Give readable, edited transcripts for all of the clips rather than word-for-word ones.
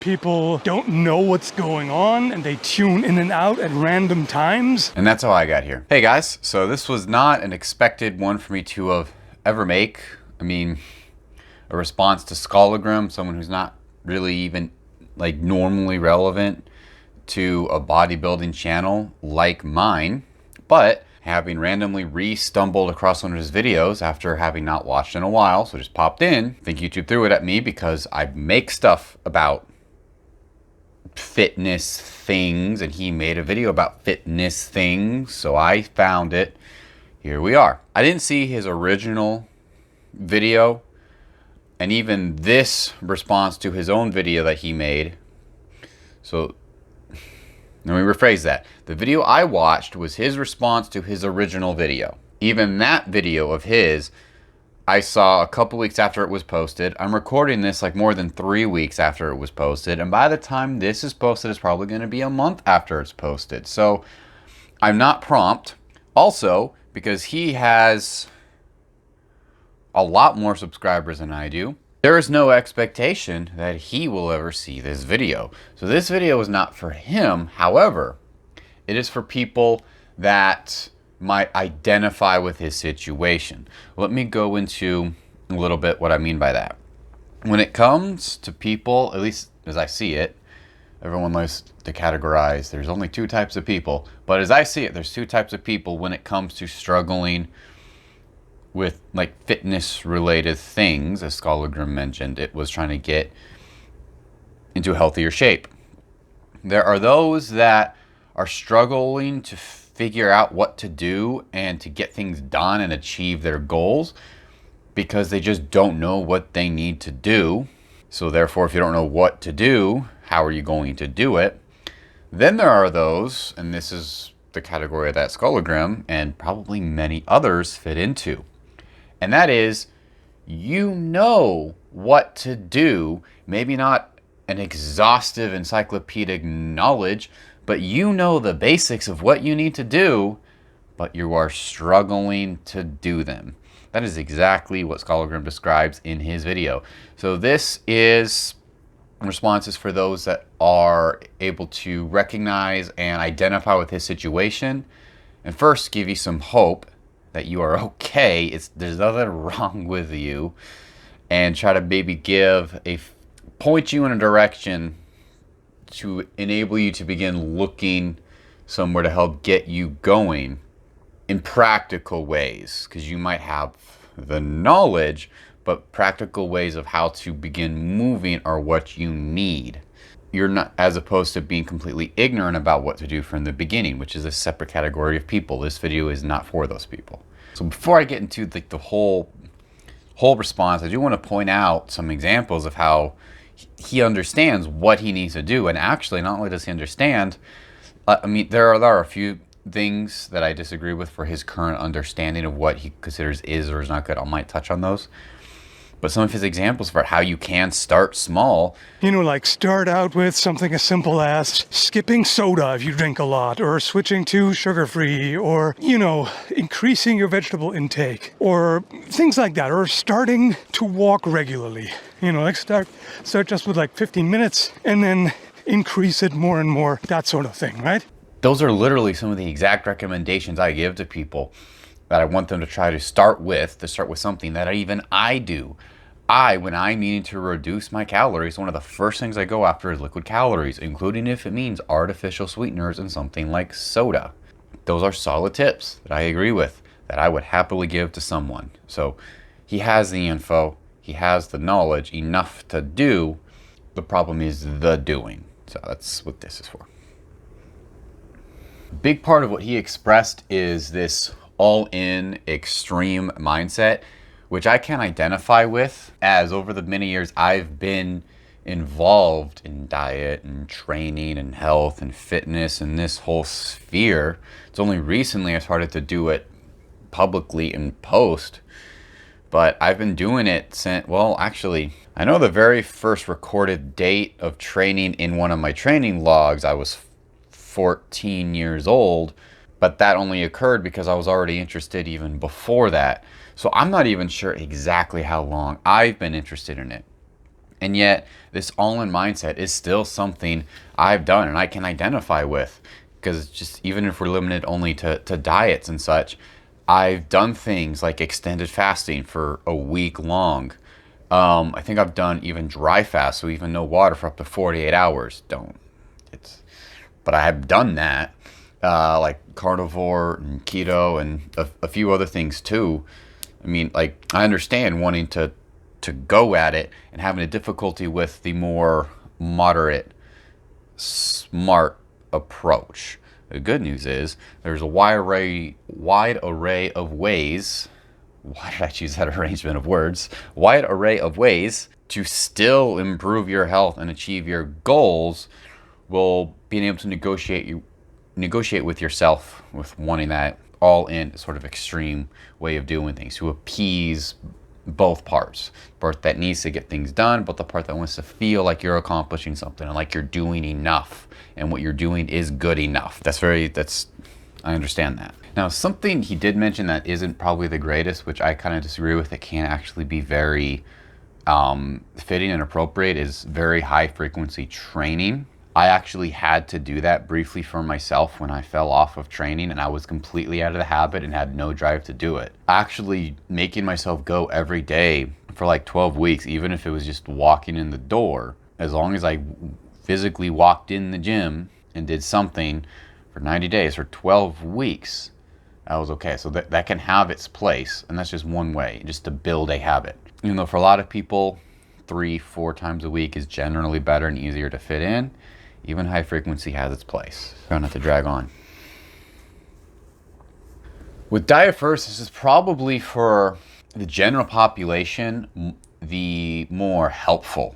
People don't know what's going on and they tune in and out at random times. And that's how I got here. Hey guys, so this was not an expected one for me to ever make. I mean, a response to Skallagrim, someone who's not really even like normally relevant to a bodybuilding channel like mine, but having randomly re-stumbled across one of his videos after having not watched in a while, so just popped in. I think YouTube threw it at me because I make stuff about fitness things, and he made a video about fitness things, so I found it. Here we are. I didn't see his original video, and even this response to his own video that he made. So let me rephrase that. The video I watched was his response to his original video. Even that video of his, I saw a couple weeks after it was posted. I'm recording this like more than 3 weeks after it was posted. And by the time this is posted, it's probably going to be a month after it's posted. So I'm not prompt. Also, because he has a lot more subscribers than I do, there is no expectation that he will ever see this video. So this video is not for him. However, it is for people that might identify with his situation. Let me go into a little bit what I mean by that. When it comes to people, at least as I see it, everyone likes to categorize, there's only two types of people, but as I see it, there's two types of people when it comes to struggling with like fitness related things. As Skallagrim mentioned, it was trying to get into a healthier shape. There are those that are struggling to figure out what to do and to get things done and achieve their goals because they just don't know what they need to do. So therefore, if you don't know what to do, how are you going to do it? Then there are those, and this is the category that Skallagrim and probably many others fit into. And that is, you know what to do, maybe not an exhaustive encyclopedic knowledge, but you know the basics of what you need to do, but you are struggling to do them. That is exactly what Skallagrim describes in his video. So this is responses for those that are able to recognize and identify with his situation, and first give you some hope that you are okay. There's nothing wrong with you, and try to maybe point you in a direction to enable you to begin looking somewhere to help get you going in practical ways, because you might have the knowledge, but practical ways of how to begin moving are what you need. You're not, as opposed to being completely ignorant about what to do from the beginning, which is a separate category of people. This video is not for those people. So before I get into the whole response, I do want to point out some examples of how he understands what he needs to do. And actually, not only does he understand, I mean, there are a few things that I disagree with for his current understanding of what he considers is or is not good. I might touch on those. But some of his examples for how you can start small. You know, like start out with something as simple as skipping soda if you drink a lot, or switching to sugar-free, or, you know, increasing your vegetable intake, or things like that, or starting to walk regularly. You know, like start just with like 15 minutes and then increase it more and more, that sort of thing, right? Those are literally some of the exact recommendations I give to people that I want them to try to start with something that even I do. When I'm needing to reduce my calories, one of the first things I go after is liquid calories, including if it means artificial sweeteners and something like soda. Those are solid tips that I agree with, that I would happily give to someone. So he has the info, he has the knowledge enough to do. The problem is the doing. So that's what this is for. A big part of what he expressed is this all-in extreme mindset, which I can identify with, as over the many years I've been involved in diet and training and health and fitness and this whole sphere. It's only recently I started to do it publicly in post, but I've been doing it since, well, actually, I know the very first recorded date of training in one of my training logs, I was 14 years old, but that only occurred because I was already interested even before that. So I'm not even sure exactly how long I've been interested in it. And yet this all-in mindset is still something I've done and I can identify with, because just even if we're limited only to diets and such, I've done things like extended fasting for a week long. I think I've done even dry fast, so even no water for up to 48 hours. But I have done that, like carnivore and keto and a few other things too. I mean, like, I understand wanting to go at it and having a difficulty with the more moderate, smart approach. The good news is there's a wide array of ways. Why did I choose that arrangement of words? Wide array of ways to still improve your health and achieve your goals, while being able to negotiate with yourself with wanting that all in sort of extreme way of doing things to appease both parts. Part that needs to get things done, but the part that wants to feel like you're accomplishing something and like you're doing enough and what you're doing is good enough. I understand that. Now, something he did mention that isn't probably the greatest, which I kind of disagree with, it can actually be very fitting and appropriate, is very high frequency training. I actually had to do that briefly for myself when I fell off of training and I was completely out of the habit and had no drive to do it. Actually making myself go every day for like 12 weeks, even if it was just walking in the door, as long as I physically walked in the gym and did something for 90 days or 12 weeks, that was okay. So that can have its place, and that's just one way, just to build a habit. You know, for a lot of people, 3-4 times a week is generally better and easier to fit in. Even high frequency has its place. Try not to drag on. With Diet First, this is probably for the general population the more helpful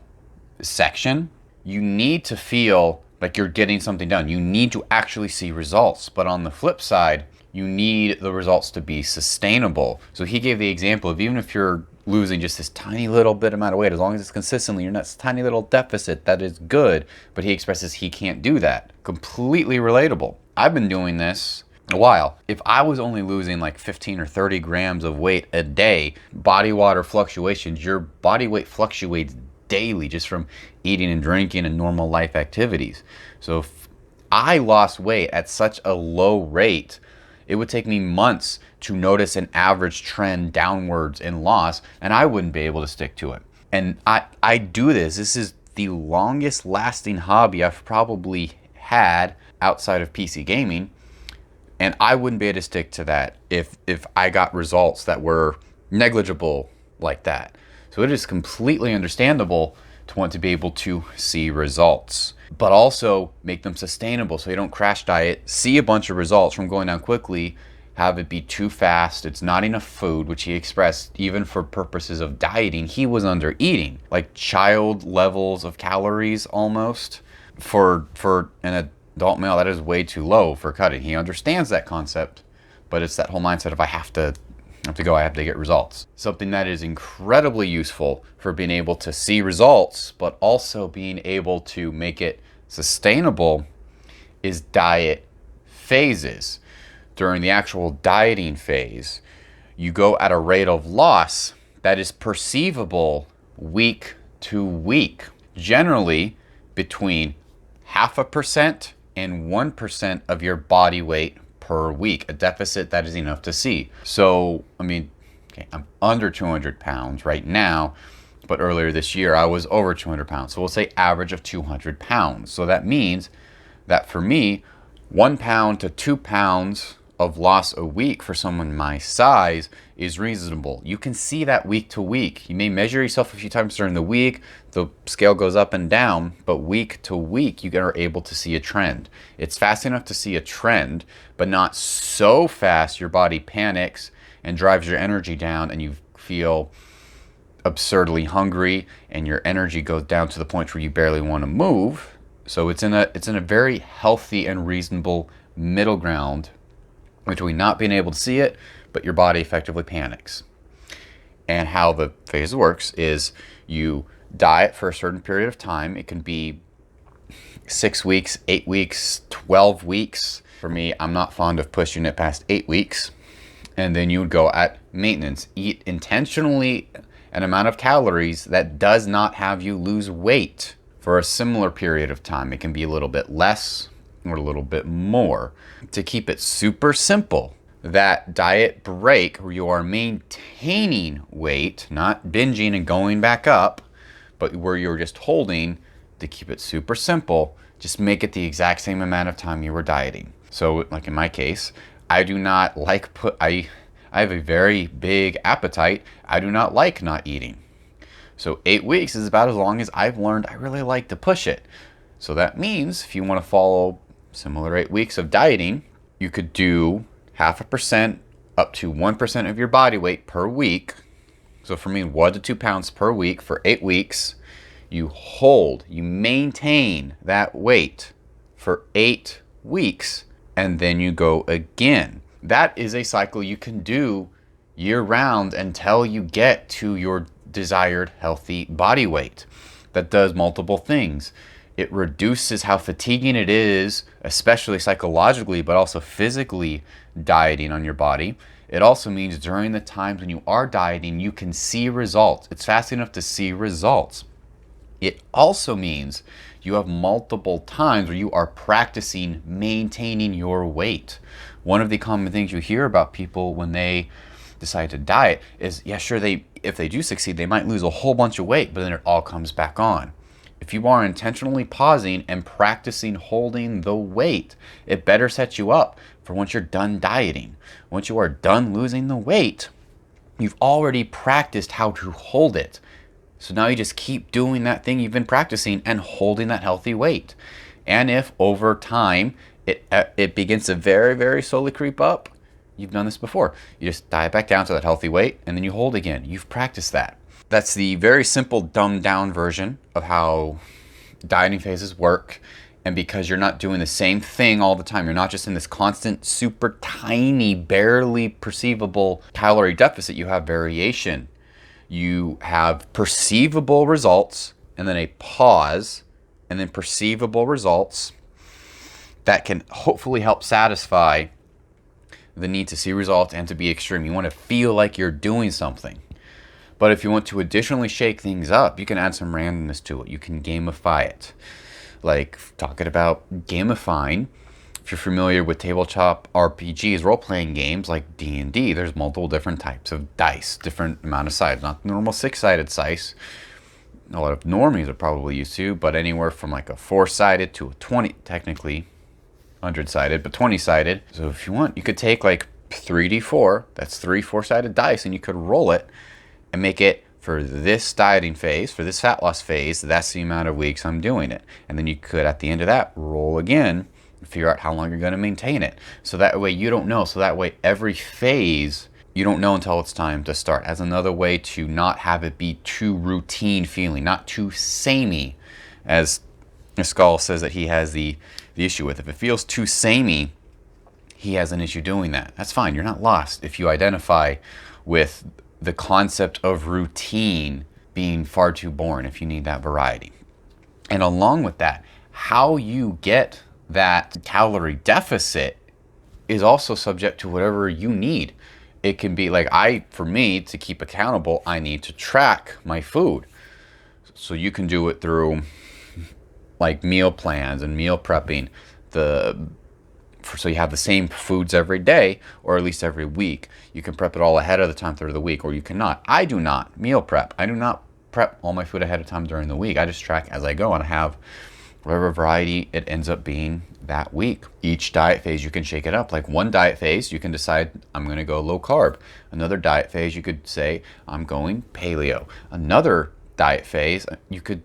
section. You need to feel like you're getting something done. You need to actually see results. But on the flip side, you need the results to be sustainable. So he gave the example of, even if you're losing just this tiny little bit amount of weight, as long as it's consistently, you're not this tiny little deficit, that is good. But he expresses he can't do that. Completely relatable. I've been doing this a while. If I was only losing like 15 or 30 grams of weight a day, body water fluctuations, your body weight fluctuates daily just from eating and drinking and normal life activities. So if I lost weight at such a low rate, it would take me months to notice an average trend downwards in loss, and I wouldn't be able to stick to it. And I do this. This is the longest lasting hobby I've probably had outside of PC gaming, and I wouldn't be able to stick to that if I got results that were negligible like that. So it is completely understandable to want to be able to see results, but also make them sustainable so you don't crash diet, see a bunch of results from going down quickly, have it be too fast, it's not enough food, which he expressed even for purposes of dieting, he was under eating, like child levels of calories almost. For an adult male, that is way too low for cutting. He understands that concept, but it's that whole mindset of I have to get results. Something that is incredibly useful for being able to see results, but also being able to make it sustainable, is diet phases. During the actual dieting phase, you go at a rate of loss that is perceivable week to week, generally between 0.5% and 1% of your body weight per week, a deficit that is enough to see. So, I mean, okay, I'm under 200 pounds right now, but earlier this year I was over 200 pounds. So we'll say average of 200 pounds. So that means that for me, 1 pound to 2 pounds of loss a week for someone my size is reasonable. You can see that week to week. You may measure yourself a few times during the week, the scale goes up and down, but week to week you are able to see a trend. It's fast enough to see a trend, but not so fast your body panics and drives your energy down and you feel absurdly hungry and your energy goes down to the point where you barely want to move. So it's in a very healthy and reasonable middle ground between not being able to see it, but your body effectively panics. And how the phase works is you diet for a certain period of time. It can be 6 weeks, 8 weeks, 12 weeks. For me, I'm not fond of pushing it past 8 weeks. And then you would go at maintenance. Eat intentionally an amount of calories that does not have you lose weight for a similar period of time. It can be a little bit less or a little bit more. To keep it super simple, that diet break where you are maintaining weight, not binging and going back up, but where you're just holding, to keep it super simple, just make it the exact same amount of time you were dieting. So like in my case, I do not like I have a very big appetite. I do not like not eating. So 8 weeks is about as long as I've learned I really like to push it. So that means if you want to follow similar 8 weeks of dieting, you could do 0.5% up to 1% of your body weight per week. So for me, 1 to 2 pounds per week for 8 weeks. You maintain that weight for 8 weeks, and then you go again. That is a cycle you can do year round until you get to your desired healthy body weight. That does multiple things. It reduces how fatiguing it is, especially psychologically, but also physically dieting on your body. It also means during the times when you are dieting, you can see results. It's fast enough to see results. It also means you have multiple times where you are practicing maintaining your weight. One of the common things you hear about people when they decide to diet is, yeah, sure, if they do succeed, they might lose a whole bunch of weight, but then it all comes back on. If you are intentionally pausing and practicing holding the weight, it better sets you up for once you're done dieting. Once you are done losing the weight, you've already practiced how to hold it. So now you just keep doing that thing you've been practicing and holding that healthy weight. And if over time it begins to very, very slowly creep up, you've done this before. You just diet back down to that healthy weight and then you hold again. You've practiced that. That's the very simple dumbed down version of how dieting phases work. And because you're not doing the same thing all the time, you're not just in this constant, super tiny, barely perceivable calorie deficit, you have variation. You have perceivable results and then a pause and then perceivable results that can hopefully help satisfy the need to see results and to be extreme. You want to feel like you're doing something. But if you want to additionally shake things up, you can add some randomness to it. You can gamify it. Like talking about gamifying, if you're familiar with tabletop RPGs, role-playing games like D&D, there's multiple different types of dice, different amount of sides. Not the normal 6-sided dice. A lot of normies are probably used to, but anywhere from like a 4-sided to a 20, technically 100-sided, but 20-sided. So if you want, you could take like 3d4, that's 3 4-sided dice, and you could roll it and make it for this dieting phase, for this fat loss phase, that's the amount of weeks I'm doing it. And then you could, at the end of that, roll again and figure out how long you're going to maintain it. So that way you don't know. So that way every phase, you don't know until it's time to start. As another way to not have it be too routine feeling, not too samey, as Skull says that he has the issue with. If it feels too samey, he has an issue doing that. That's fine. You're not lost if you identify with the concept of routine being far too boring, if you need that variety. And along with that, how you get that calorie deficit is also subject to whatever you need. It can be like, for me to keep accountable, I need to track my food. So you can do it through like meal plans and meal prepping, so you have the same foods every day, or at least every week. You can prep it all ahead of the time through the week, or you cannot. I do not meal prep. I do not prep all my food ahead of time during the week. I just track as I go and have whatever variety it ends up being that week. Each diet phase, you can shake it up. Like one diet phase, you can decide, I'm going to go low carb. Another diet phase, you could say, I'm going paleo. Another diet phase, you could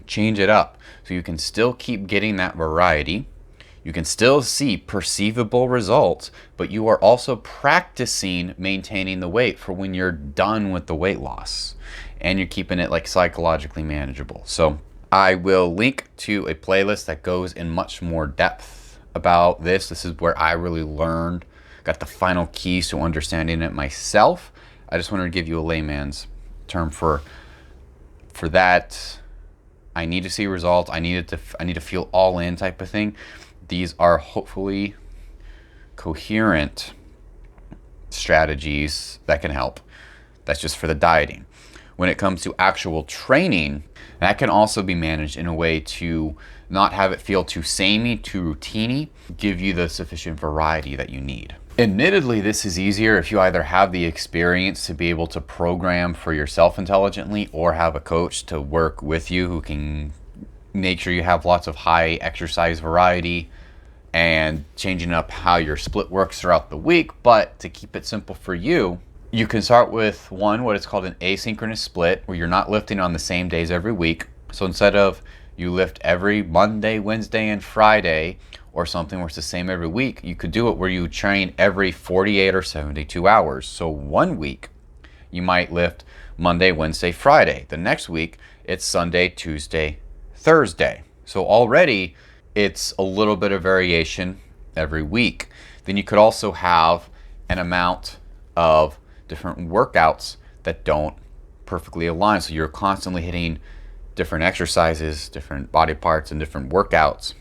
change it up. So you can still keep getting that variety. You can still see perceivable results, but you are also practicing maintaining the weight for when you're done with the weight loss. And you're keeping it like psychologically manageable. So I will link to a playlist that goes in much more depth about this. This is where I really learned, got the final keys to understanding it myself. I just wanted to give you a layman's term for that. I need to see results. I need to feel all in type of thing. These are hopefully coherent strategies that can help. That's just for the dieting. when it comes to actual training, that can also be managed in a way to not have it feel too samey, too routine-y, give you the sufficient variety that you need. Admittedly, this is easier if you either have the experience to be able to program for yourself intelligently or have a coach to work with you who can make sure you have lots of high exercise variety and changing up how your split works throughout the week. But to keep it simple for you, you can start with what is called an asynchronous split, where you're not lifting on the same days every week. So instead of you lift every Monday, Wednesday, and Friday, or something where it's the same every week, you could do it where you train every 48 or 72 hours. So 1 week, you might lift Monday, Wednesday, Friday. The next week, it's Sunday, Tuesday, Thursday. So already, it's a little bit of variation every week. Then you could also have an amount of different workouts that don't perfectly align. So you're constantly hitting different exercises, different body parts, and different workouts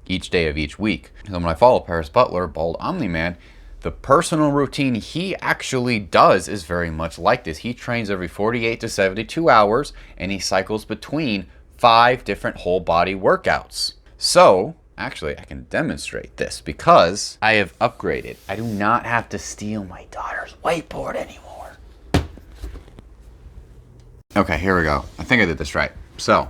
each day of each week. So when I follow Paris Butler, Bald Omni-Man, the personal routine he actually does is very much like this. He trains every 48 to 72 hours, and he cycles between 5 different whole body workouts. So actually, I can demonstrate this because I have upgraded. I do not have to steal my daughter's whiteboard anymore. Okay, here we go. I think I did this right. So,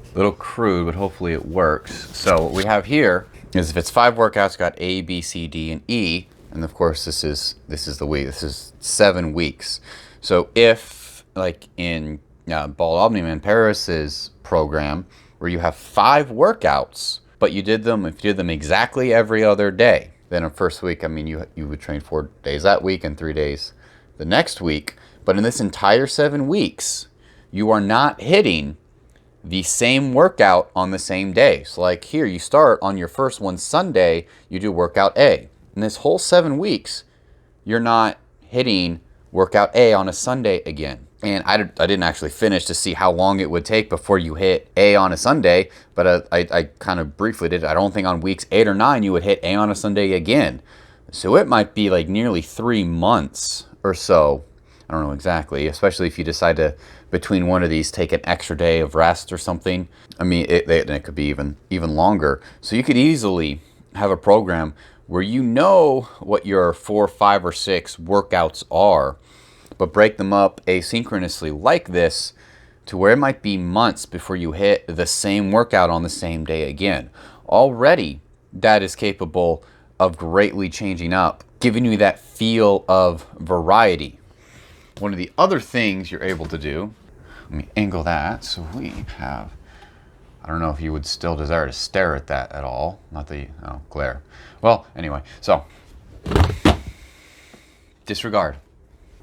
a little crude, but hopefully it works. So what we have here is if it's 5 workouts, got A, B, C, D, and E, and of course this is the week. This is 7 weeks. So if, like in Bald Omni-Man Paris's program, where you have 5 workouts, but if you did them exactly every other day, then in first week, I mean, you would train 4 days that week and 3 days the next week. But in this entire 7 weeks, you are not hitting the same workout on the same day. So like here, you start on your first one Sunday, you do workout A. In this whole 7 weeks, you're not hitting workout A on a Sunday again. And I didn't actually finish to see how long it would take before you hit A on a Sunday, but I kind of briefly did. I don't think on weeks 8 or 9 you would hit A on a Sunday again. So it might be like nearly 3 months or so. I don't know exactly, especially if you decide to, between one of these, take an extra day of rest or something. I mean, it could be even longer. So you could easily have a program where you know what your 4, 5, or 6 workouts are, but break them up asynchronously like this to where it might be months before you hit the same workout on the same day again. Already, that is capable of greatly changing up, giving you that feel of variety. One of the other things you're able to do, let me angle that so we have, I don't know if you would still desire to stare at that at all, not the glare. Well, anyway, so disregard.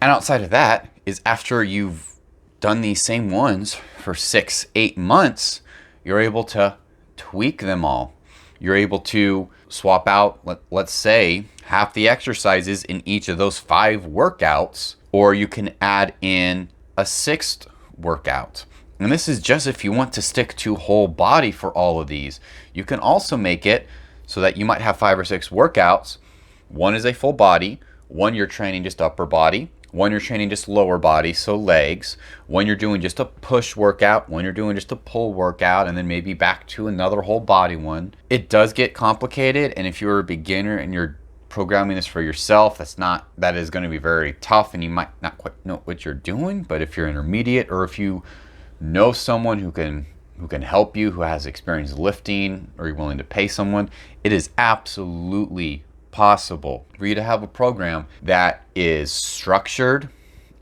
And outside of that is after you've done these same ones for 6, 8 months, you're able to tweak them all. You're able to swap out, let's say, half the exercises in each of those 5 workouts, or you can add in a 6th workout. And this is just if you want to stick to whole body for all of these. You can also make it so that you might have 5 or 6 workouts. One is a full body, one you're training just upper body, one you're training just lower body, so legs, one you're doing just a push workout, one you're doing just a pull workout, and then maybe back to another whole body one. It does get complicated, and if you're a beginner and you're programming this for yourself, that is going to be very tough, and you might not quite know what you're doing. But if you're intermediate, or if you know someone who can help you, who has experience lifting, or you're willing to pay someone, it is absolutely possible for you to have a program that is structured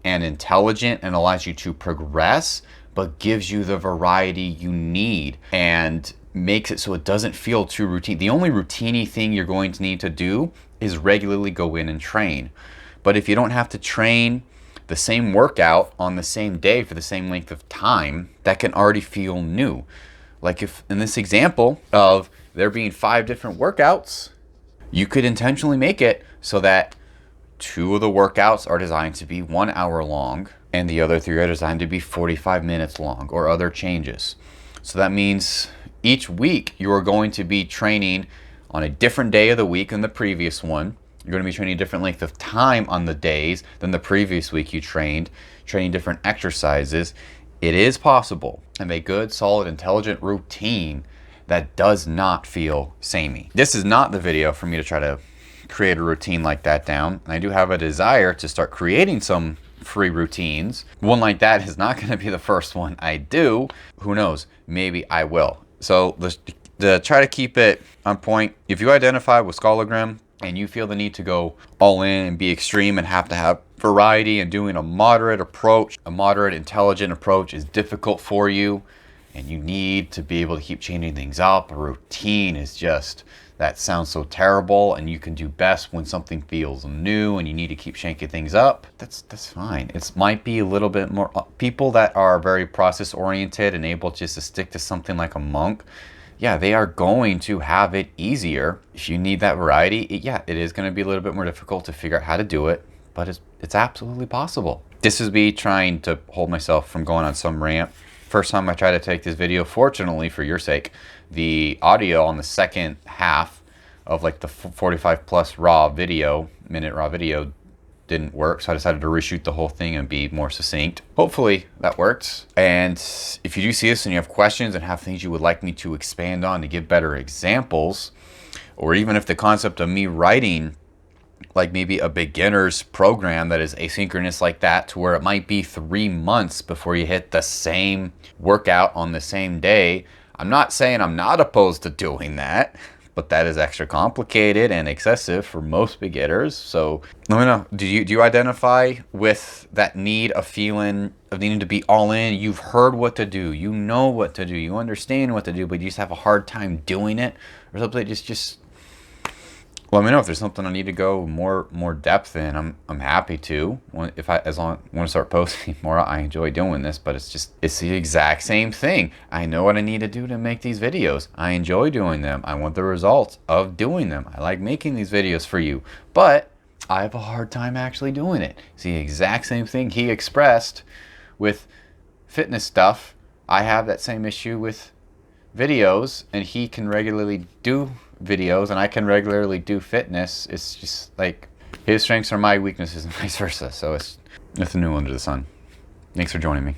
and intelligent and allows you to progress, but gives you the variety you need and makes it so it doesn't feel too routine. The only routine-y thing you're going to need to do is regularly go in and train. But if you don't have to train the same workout on the same day for the same length of time, that can already feel new. Like if in this example of there being 5 different workouts, you could intentionally make it so that 2 of the workouts are designed to be 1 hour long and the other 3 are designed to be 45 minutes long, or other changes. So that means each week you are going to be training on a different day of the week than the previous one. You're going to be training a different length of time on the days than the previous week you trained, training different exercises. It is possible to have a good, solid, intelligent routine that does not feel samey. This is not the video for me to try to create a routine like that down. And I do have a desire to start creating some free routines. One like that is not going to be the first one I do. Who knows? Maybe I will. So to try to keep it on point, if you identify with Skallagrim and you feel the need to go all in and be extreme and have to have variety and doing a moderate approach, a moderate intelligent approach is difficult for you, and you need to be able to keep changing things up, a routine is just, that sounds so terrible, and you can do best when something feels new and you need to keep shanking things up, that's fine. It might be a little bit more, people that are very process oriented and able just to stick to something like a monk, yeah, they are going to have it easier. If you need that variety, it is going to be a little bit more difficult to figure out how to do it, but it's absolutely possible. This is me trying to hold myself from going on some rant. First time I tried to take this video, fortunately for your sake, the audio on the second half of like the 45 plus minute raw video didn't work, so I decided to reshoot the whole thing and be more succinct. Hopefully that works. And if you do see this and you have questions and have things you would like me to expand on to give better examples, or even if the concept of me writing like maybe a beginner's program that is asynchronous like that, to where it might be 3 months before you hit the same workout on the same day. I'm not saying I'm not opposed to doing that, but that is extra complicated and excessive for most beginners. So let me know, do you identify with that need of feeling of needing to be all in? You've heard what to do, you know what to do, you understand what to do, but you just have a hard time doing it, or something. Just let me know if there's something I need to go more depth in. I'm happy to. As long as I want to start posting more, I enjoy doing this, but it's the exact same thing. I know what I need to do to make these videos. I enjoy doing them. I want the results of doing them. I like making these videos for you, but I have a hard time actually doing it. It's the exact same thing he expressed with fitness stuff. I have that same issue with videos, and he can regularly do videos and I can regularly do fitness. It's just like his strengths are my weaknesses and vice versa. So it's nothing new under the sun. Thanks for joining me.